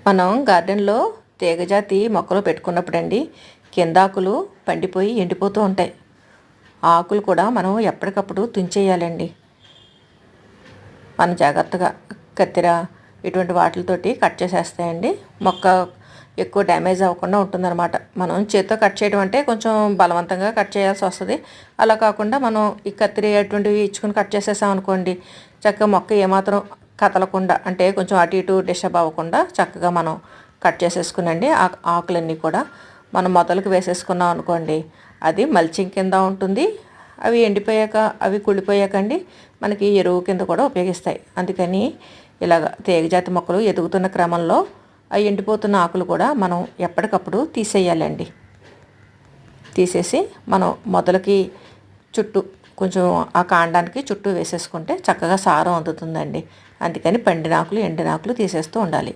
మనం గార్డెన్లో తీగజాతి మొక్కలు పెట్టుకున్నప్పుడండి కింద ఆకులు పండిపోయి ఎండిపోతూ ఉంటాయి. ఆ ఆకులు కూడా మనం ఎప్పటికప్పుడు తుంచేయాలండి. మనం జాగ్రత్తగా కత్తెర ఇటువంటి వాటితోటి కట్ చేసేస్తాయండి. మొక్క ఎక్కువ డ్యామేజ్ అవ్వకుండా ఉంటుందన్నమాట. మనం చేత్తో కట్ చేయడం అంటే కొంచెం బలవంతంగా కట్ చేయాల్సి వస్తుంది. అలా కాకుండా మనం ఈ కత్తిర అటువంటివి ఇచ్చుకుని కట్ చేసేసాం అనుకోండి, చక్కగా మొక్క ఏమాత్రం కదలకుండా అంటే కొంచెం అటు ఇటు డిస్టర్బ్ అవ్వకుండా చక్కగా మనం కట్ చేసేసుకునండి. ఆకులన్నీ కూడా మనం మొదలకు వేసేసుకున్నాం అనుకోండి, అది మల్చింగ్ కింద ఉంటుంది. అవి ఎండిపోయాక అవి కుళ్ళిపోయాకండి మనకి ఎరువు కింద కూడా ఉపయోగిస్తాయి. అందుకని ఇలాగ తీగజాతి మొక్కలు ఎదుగుతున్న క్రమంలో ఆ ఎండిపోతున్న ఆకులు కూడా మనం ఎప్పటికప్పుడు తీసేయాలండి. తీసేసి మనం మొదలకి చుట్టూ కొంచెం ఆ కాండానికి చుట్టూ వేసేసుకుంటే చక్కగా సారం అందుతుందండి. అందుకని పండిన ఆకులు ఎండిన ఆకులు తీసేస్తూ ఉండాలి.